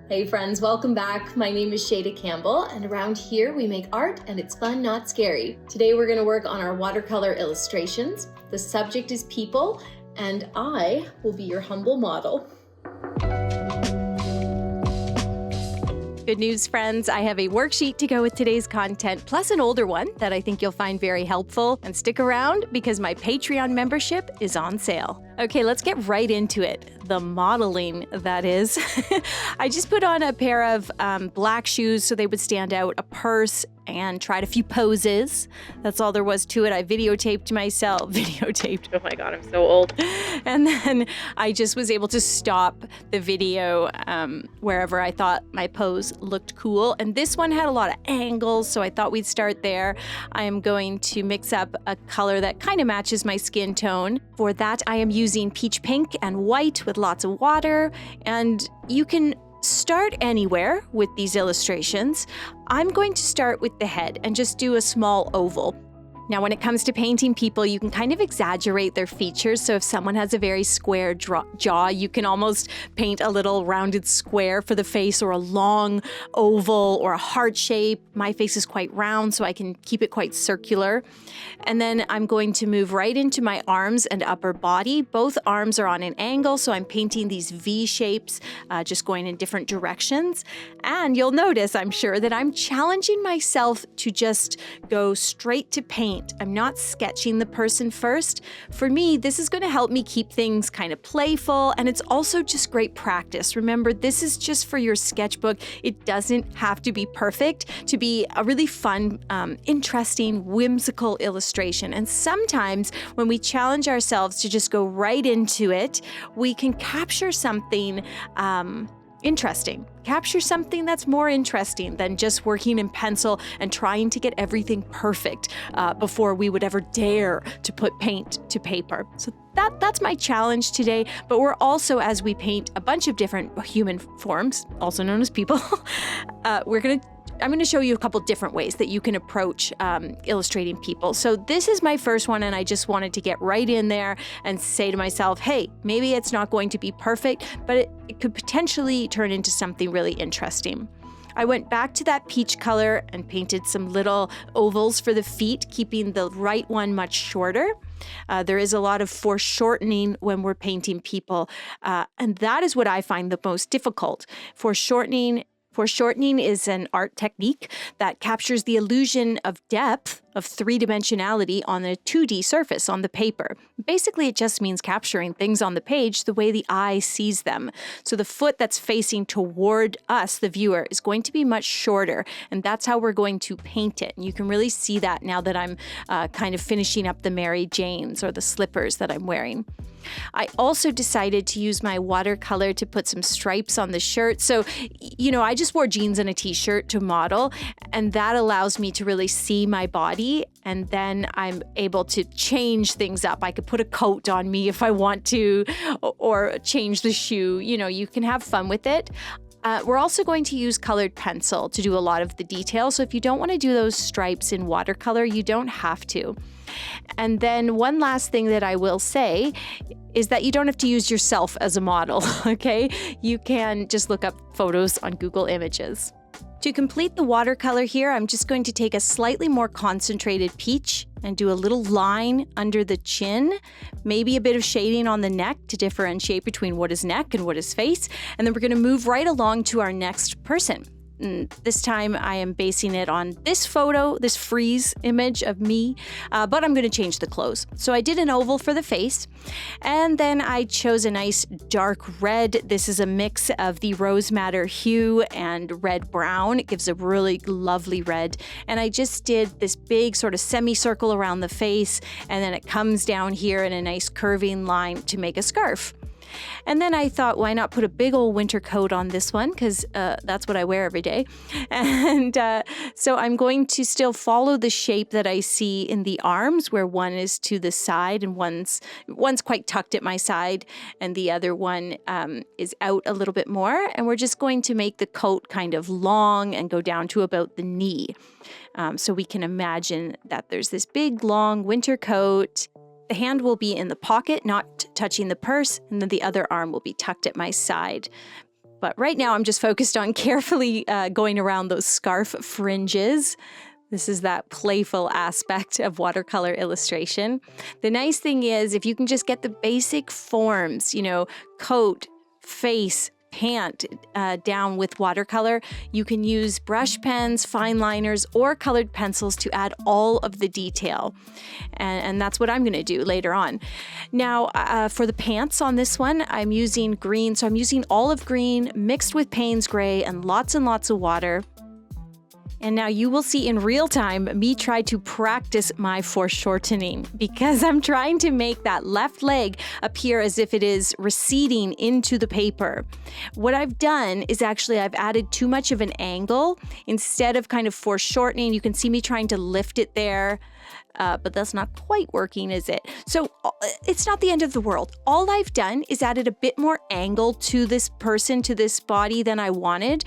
Hey friends, welcome back. My name is Shayda Campbell, and around here we make art and it's fun, not scary. Today we're going to work on our watercolor illustrations. The subject is people, and I will be your humble model. Good news, friends. I have a worksheet to go with today's content, plus an older one that I think you'll find very helpful. And stick around because my Patreon membership is on sale. Okay, let's get right into it. The modeling, that is. I just put on a pair of black shoes so they would stand out, a purse, and tried a few poses. That's all there was to it. I videotaped myself. Oh my God, I'm so old. And then I just was able to stop the video wherever I thought my pose looked cool. And this one had a lot of angles, so I thought we'd start there. I am going to mix up a color that kind of matches my skin tone. For that, I am using peach pink and white with lots of water. And you can start anywhere with these illustrations. I'm going to start with the head and just do a small oval. Now, when it comes to painting people, you can kind of exaggerate their features. So if someone has a very square jaw, you can almost paint a little rounded square for the face, or a long oval or a heart shape. My face is quite round, so I can keep it quite circular. And then I'm going to move right into my arms and upper body. Both arms are on an angle, so I'm painting these V shapes, just going in different directions. And you'll notice, I'm sure, that I'm challenging myself to just go straight to paint. I'm not sketching the person first. For me, this is going to help me keep things kind of playful, and it's also just great practice. Remember, this is just for your sketchbook. It doesn't have to be perfect to be a really fun, interesting, whimsical illustration. And sometimes when we challenge ourselves to just go right into it, we can capture something interesting. Capture something that's more interesting than just working in pencil and trying to get everything perfect before we would ever dare to put paint to paper. So that's my challenge today. But we're also, as we paint a bunch of different human forms, also known as people, I'm going to show you a couple different ways that you can approach illustrating people. So this is my first one, and I just wanted to get right in there and say to myself, hey, maybe it's not going to be perfect, but it could potentially turn into something really interesting. I went back to that peach color and painted some little ovals for the feet, keeping the right one much shorter. There is a lot of foreshortening when we're painting people, and that is what I find the most difficult. Foreshortening is an art technique that captures the illusion of depth, of three-dimensionality on a 2D surface on the paper. Basically, it just means capturing things on the page the way the eye sees them. So the foot that's facing toward us, the viewer, is going to be much shorter, and that's how we're going to paint it. And you can really see that now that I'm kind of finishing up the Mary Janes or the slippers that I'm wearing. I also decided to use my watercolor to put some stripes on the shirt. So, I just wore jeans and a t-shirt to model, and that allows me to really see my body, and then I'm able to change things up. I could put a coat on me if I want to, or change the shoe. You can have fun with it. We're also going to use colored pencil to do a lot of the details. So if you don't want to do those stripes in watercolor, you don't have to. And then one last thing that I will say is that you don't have to use yourself as a model, okay? You can just look up photos on Google Images. To complete the watercolor here, I'm just going to take a slightly more concentrated peach and do a little line under the chin, maybe a bit of shading on the neck to differentiate between what is neck and what is face. And then we're going to move right along to our next person. And this time I am basing it on this photo, this freeze image of me, but I'm going to change the clothes. So I did an oval for the face, and then I chose a nice dark red. This is a mix of the rose madder hue and red brown. It gives a really lovely red. And I just did this big sort of semicircle around the face, and then it comes down here in a nice curving line to make a scarf. And then I thought, why not put a big old winter coat on this one? Because that's what I wear every day. And so I'm going to still follow the shape that I see in the arms, where one is to the side and one's quite tucked at my side, and the other one is out a little bit more. And we're just going to make the coat kind of long and go down to about the knee. So we can imagine that there's this big, long winter coat. The hand will be in the pocket, not touching the purse, and then the other arm will be tucked at my side. But right now I'm just focused on carefully going around those scarf fringes. This is that playful aspect of watercolor illustration. The nice thing is if you can just get the basic forms, coat, face, pant down with watercolor, you can use brush pens, fine liners, or colored pencils to add all of the detail. And that's what I'm going to do later on. Now, for the pants on this one, I'm using green. So I'm using olive green mixed with Payne's gray and lots of water. And now you will see in real time me try to practice my foreshortening because I'm trying to make that left leg appear as if it is receding into the paper. What I've done is actually I've added too much of an angle. Instead of kind of foreshortening, you can see me trying to lift it there. But that's not quite working, is it? So it's not the end of the world. All I've done is added a bit more angle to this person, to this body than I wanted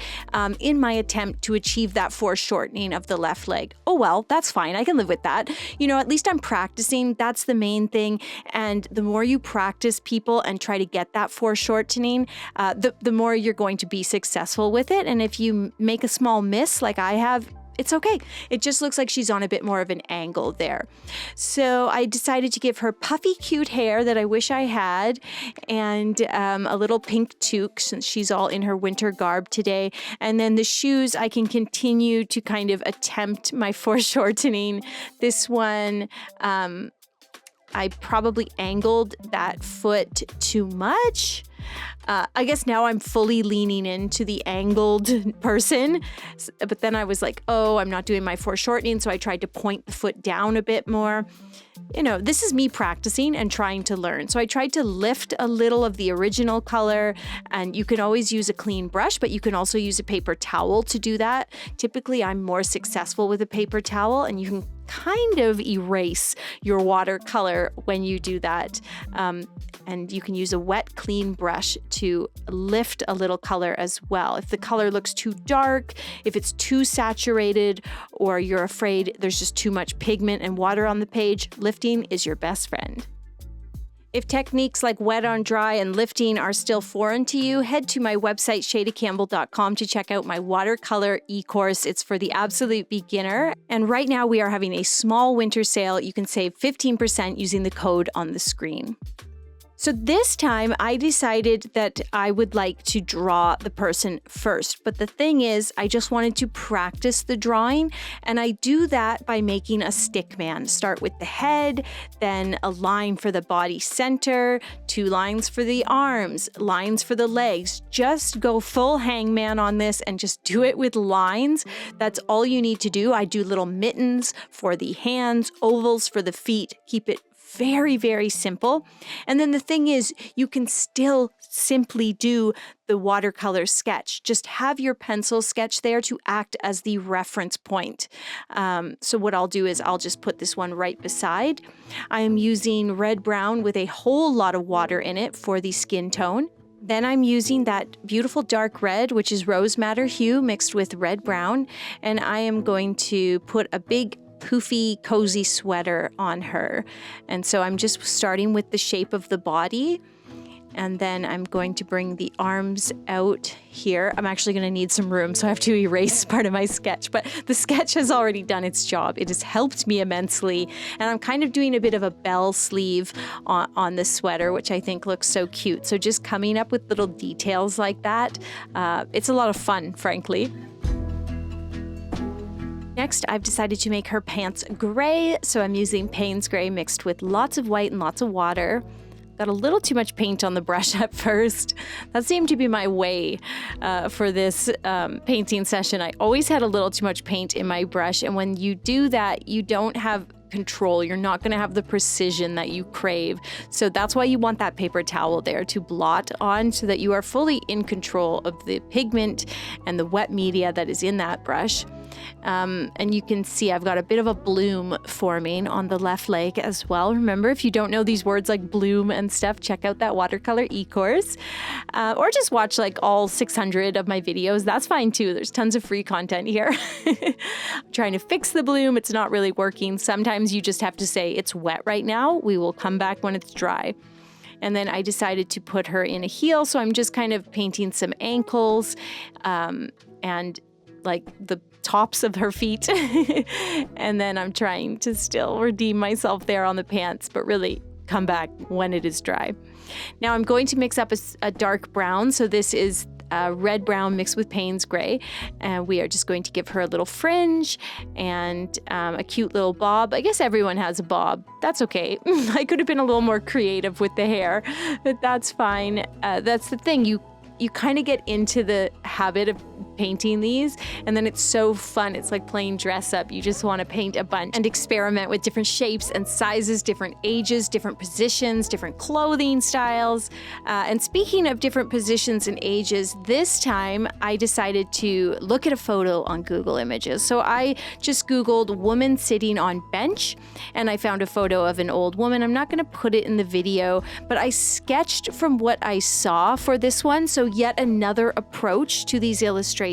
in my attempt to achieve that foreshortening of the left leg. Oh well, that's fine. I can live with that. At least I'm practicing. That's the main thing. And the more you practice people and try to get that foreshortening, the more you're going to be successful with it. And if you make a small miss like I have, it's okay. It just looks like she's on a bit more of an angle there. So I decided to give her puffy, cute hair that I wish I had and a little pink toque since she's all in her winter garb today. And then the shoes, I can continue to kind of attempt my foreshortening. This one, I probably angled that foot too much. I guess now I'm fully leaning into the angled person, but then I was like, oh, I'm not doing my foreshortening, so I tried to point the foot down a bit more. This is me practicing and trying to learn. So I tried to lift a little of the original color, and you can always use a clean brush, but you can also use a paper towel to do that. Typically, I'm more successful with a paper towel, and you can kind of erase your watercolor when you do that. And you can use a wet, clean brush to lift a little color as well. If the color looks too dark, if it's too saturated, or you're afraid there's just too much pigment and water on the page, lifting is your best friend. If techniques like wet on dry and lifting are still foreign to you, head to my website, shaydacampbell.com, to check out my watercolor e-course. It's for the absolute beginner. And right now we are having a small winter sale. You can save 15% using the code on the screen. So this time I decided that I would like to draw the person first. But the thing is, I just wanted to practice the drawing. And I do that by making a stick man. Start with the head, then a line for the body center, 2 lines for the arms, lines for the legs. Just go full hangman on this and just do it with lines. That's all you need to do. I do little mittens for the hands, ovals for the feet. Keep it very, very simple. And then the thing is, you can still simply do the watercolor sketch. Just have your pencil sketch there to act as the reference point. So what I'll do is I'll just put this one right beside. I am using red brown with a whole lot of water in it for the skin tone. Then I'm using that beautiful dark red, which is rose madder hue mixed with red brown. And I am going to put a big poofy, cozy sweater on her. And so I'm just starting with the shape of the body. And then I'm going to bring the arms out here. I'm actually going to need some room, so I have to erase part of my sketch. But the sketch has already done its job. It has helped me immensely. And I'm kind of doing a bit of a bell sleeve on the sweater, which I think looks so cute. So just coming up with little details like that, it's a lot of fun, frankly. Next, I've decided to make her pants gray, so I'm using Payne's gray mixed with lots of white and lots of water. Got a little too much paint on the brush at first. That seemed to be my way for this painting session. I always had a little too much paint in my brush, and when you do that, you don't have control. You're not going to have the precision that you crave. So that's why you want that paper towel there to blot on so that you are fully in control of the pigment and the wet media that is in that brush. And you can see I've got a bit of a bloom forming on the left leg as well. Remember, if you don't know these words like bloom and stuff, check out that watercolor e-course. Or just watch like all 600 of my videos. That's fine too. There's tons of free content here. I'm trying to fix the bloom. It's not really working. Sometimes you just have to say it's wet right now. We will come back when it's dry. And then I decided to put her in a heel, so I'm just kind of painting some ankles and like the tops of her feet. And then I'm trying to still redeem myself there on the pants, but really come back when it is dry. Now I'm going to mix up a dark brown. So this is red brown mixed with Payne's gray, and we are just going to give her a little fringe and a cute little bob. I guess everyone has a bob. That's okay. I could have been a little more creative with the hair, but that's fine. That's the thing. You kind of get into the habit of painting these, and then it's so fun. It's like playing dress up. You just want to paint a bunch and experiment with different shapes and sizes, different ages, different positions, different clothing styles. And speaking of different positions and ages, this time I decided to look at a photo on Google Images. So I just Googled woman sitting on bench, and I found a photo of an old woman. I'm not going to put it in the video, but I sketched from what I saw for this one. So yet another approach to these illustrations,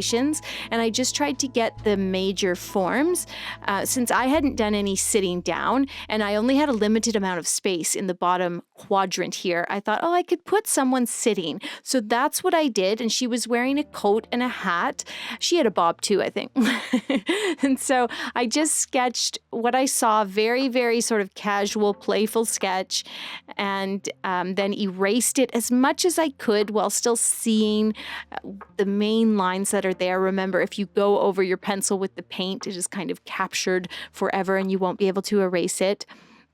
and I just tried to get the major forms. Since I hadn't done any sitting down and I only had a limited amount of space in the bottom quadrant here, I thought, I could put someone sitting. So that's what I did, and she was wearing a coat and a hat. She had a bob too, I think. And so I just sketched what I saw, very, very sort of casual, playful sketch, and then erased it as much as I could while still seeing the main lines that are there. Remember, if you go over your pencil with the paint, it is kind of captured forever and you won't be able to erase it.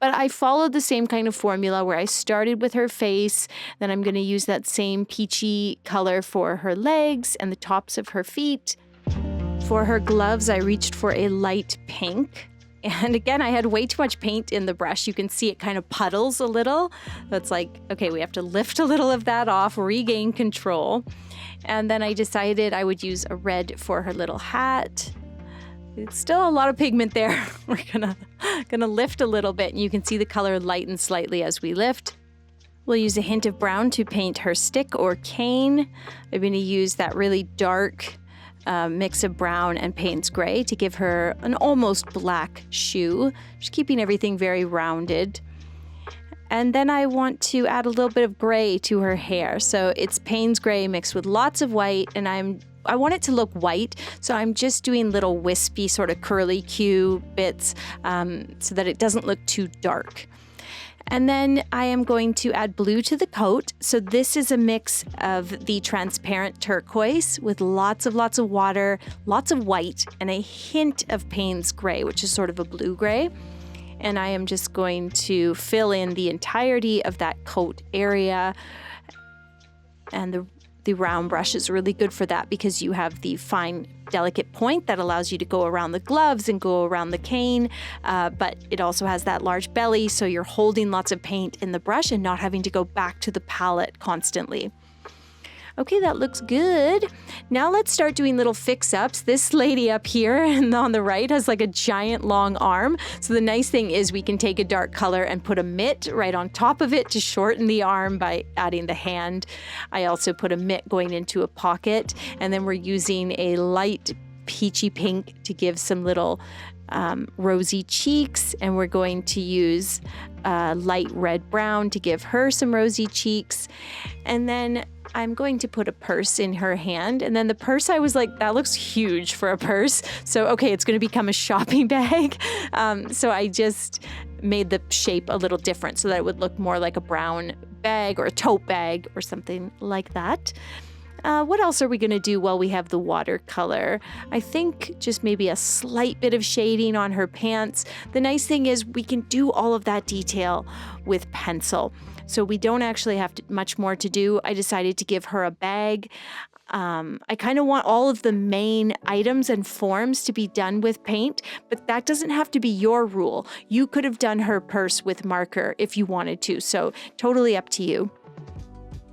But I followed the same kind of formula where I started with her face, then I'm going to use that same peachy color for her legs and the tops of her feet. For her gloves, I reached for a light pink. And again, I had way too much paint in the brush. You can see it kind of puddles a little. That's like, okay, we have to lift a little of that off, regain control. And then I decided I would use a red for her little hat. It's still a lot of pigment there. We're gonna lift a little bit, and you can see the color lighten slightly as we lift. We'll use a hint of brown to paint her stick or cane. I'm going to use that really dark mix of brown and Payne's gray to give her an almost black shoe, just keeping everything very rounded. And then I want to add a little bit of gray to her hair. So it's Payne's gray mixed with lots of white, and I want it to look white, so I'm just doing little wispy sort of curly Q bits so that it doesn't look too dark. And then I am going to add blue to the coat. So this is a mix of the transparent turquoise with lots of water, lots of white, and a hint of Payne's gray, which is sort of a blue gray. And I am just going to fill in the entirety of that coat area. And the round brush is really good for that because you have the fine, delicate point that allows you to go around the gloves and go around the cane, but it also has that large belly, so you're holding lots of paint in the brush and not having to go back to the palette constantly. Okay, that looks good. Now let's start doing little fix-ups. This lady up here and on the right has like a giant long arm. So the nice thing is we can take a dark color and put a mitt right on top of it to shorten the arm by adding the hand. I also put a mitt going into a pocket, and then we're using a light peachy pink to give some little rosy cheeks, and we're going to use light red brown to give her some rosy cheeks. And then I'm going to put a purse in her hand, and then the purse, I was like, that looks huge for a purse. So, okay, it's going to become a shopping bag. So I just made the shape a little different so that it would look more like a brown bag or a tote bag or something like that. What else are we going to do while we have the watercolor? I think just maybe a slight bit of shading on her pants. The nice thing is we can do all of that detail with pencil. So we don't actually have much more to do. I decided to give her a bag. I kind of want all of the main items and forms to be done with paint, but that doesn't have to be your rule. You could have done her purse with marker if you wanted to, so totally up to you.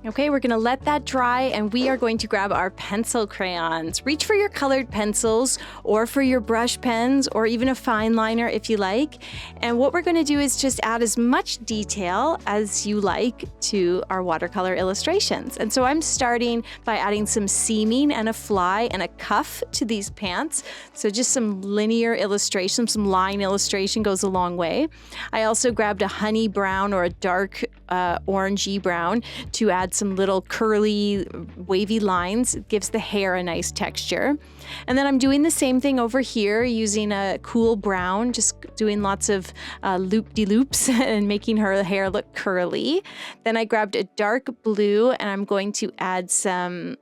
Okay, we're gonna let that dry and we are going to grab our pencil crayons. Reach for your colored pencils or for your brush pens or even a fine liner if you like. And what we're gonna do is just add as much detail as you like to our watercolor illustrations. And so I'm starting by adding some seaming and a fly and a cuff to these pants. So just some linear illustration, some line illustration goes a long way. I also grabbed a honey brown or a dark orangey brown to add some little curly wavy lines. It gives the hair a nice texture. And then I'm doing the same thing over here using a cool brown, just doing lots of loop-de-loops and making her hair look curly. Then I grabbed a dark blue and I'm going to add some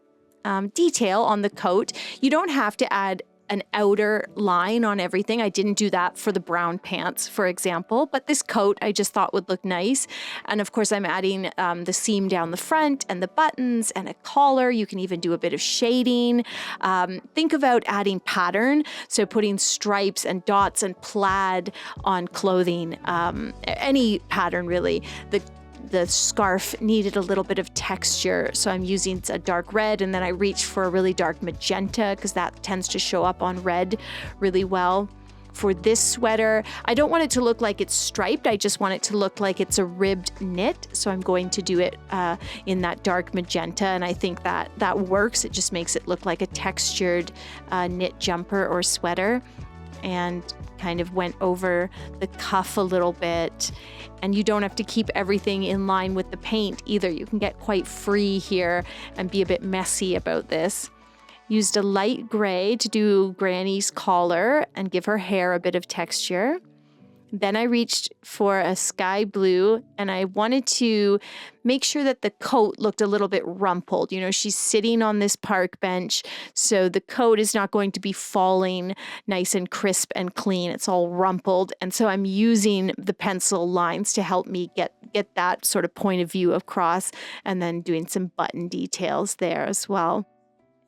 detail on the coat. You don't have to add an outer line on everything. I didn't do that for the brown pants, for example, but this coat I just thought would look nice. And of course I'm adding the seam down the front and the buttons and a collar. You can even do a bit of shading. Think about adding pattern. So putting stripes and dots and plaid on clothing, any pattern really. The scarf needed a little bit of texture, so I'm using a dark red, and then I reached for a really dark magenta because that tends to show up on red really well. For this sweater, I don't want it to look like it's striped, I just want it to look like it's a ribbed knit, so I'm going to do it in that dark magenta, and I think that works. It just makes it look like a textured knit jumper or sweater. And kind of went over the cuff a little bit. And you don't have to keep everything in line with the paint either. You can get quite free here and be a bit messy about this. Used a light gray to do Granny's collar and give her hair a bit of texture. Then I reached for a sky blue and I wanted to make sure that the coat looked a little bit rumpled. You know, she's sitting on this park bench, so the coat is not going to be falling nice and crisp and clean. It's all rumpled. And so I'm using the pencil lines to help me get that sort of point of view across, and then doing some button details there as well.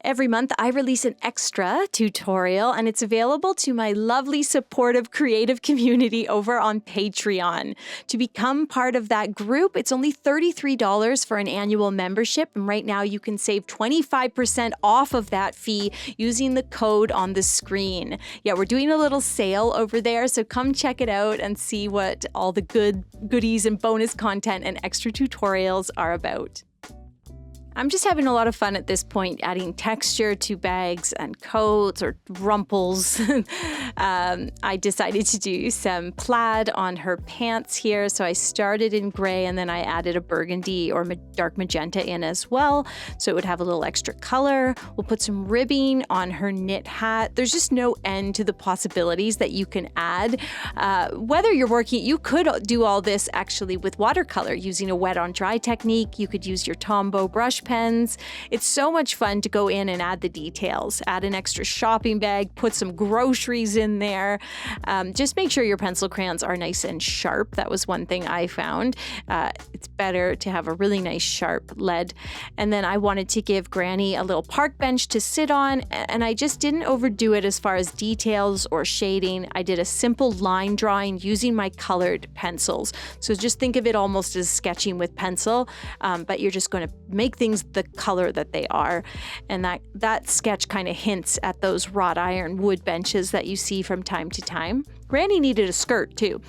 Every month, I release an extra tutorial, and it's available to my lovely, supportive, creative community over on Patreon. To become part of that group, it's only $33 for an annual membership, and right now you can save 25% off of that fee using the code on the screen. Yeah, we're doing a little sale over there, so come check it out and see what all the goodies and bonus content and extra tutorials are about. I'm just having a lot of fun at this point, adding texture to bags and coats or rumples. I decided to do some plaid on her pants here. So I started in gray and then I added a burgundy or dark magenta in as well. So it would have a little extra color. We'll put some ribbing on her knit hat. There's just no end to the possibilities that you can add. Whether you're working, you could do all this actually with watercolor using a wet on dry technique. You could use your Tombow brush pens. It's so much fun to go in and add the details. Add an extra shopping bag, put some groceries in there. Just make sure your pencil crayons are nice and sharp. That was one thing I found. It's better to have a really nice sharp lead. And then I wanted to give Granny a little park bench to sit on, and I just didn't overdo it as far as details or shading. I did a simple line drawing using my colored pencils. So just think of it almost as sketching with pencil, but you're just going to make things the color that they are. And that sketch kind of hints at those wrought iron wood benches that you see from time to time. Granny needed a skirt too,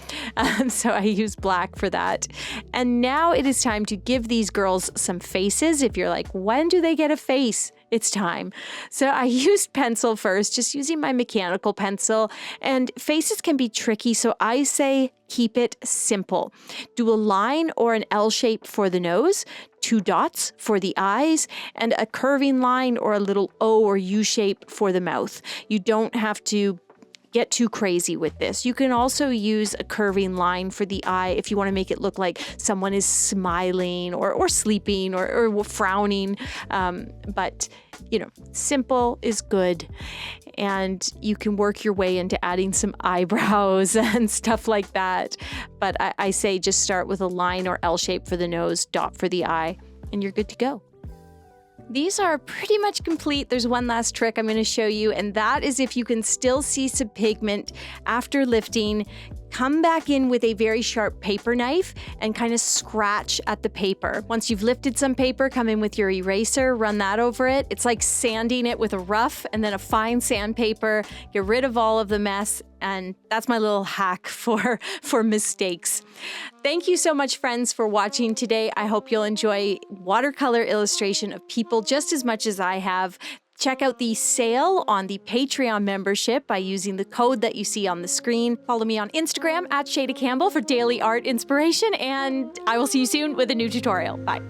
so I used black for that. And now it is time to give these girls some faces. If you're like, when do they get a face? It's time. So I used pencil first, just using my mechanical pencil, and faces can be tricky, so I say keep it simple. Do a line or an L shape for the nose, 2 dots for the eyes, and a curving line or a little O or U shape for the mouth. You don't have to get too crazy with this. You can also use a curving line for the eye if you want to make it look like someone is smiling or sleeping or frowning. But, you know, simple is good. And you can work your way into adding some eyebrows and stuff like that. But I say just start with a line or L shape for the nose, dot for the eye, and you're good to go. These are pretty much complete. There's one last trick I'm going to show you, and that is if you can still see some pigment after lifting, come back in with a very sharp paper knife and kind of scratch at the paper. Once you've lifted some paper, come in with your eraser, run that over it. It's like sanding it with a rough and then a fine sandpaper. Get rid of all of the mess, and that's my little hack for mistakes. Thank you so much, friends, for watching today. I hope you'll enjoy watercolor illustration of people just as much as I have. Check out the sale on the Patreon membership by using the code that you see on the screen. Follow me on Instagram at Shayda Campbell for daily art inspiration, and I will see you soon with a new tutorial. Bye.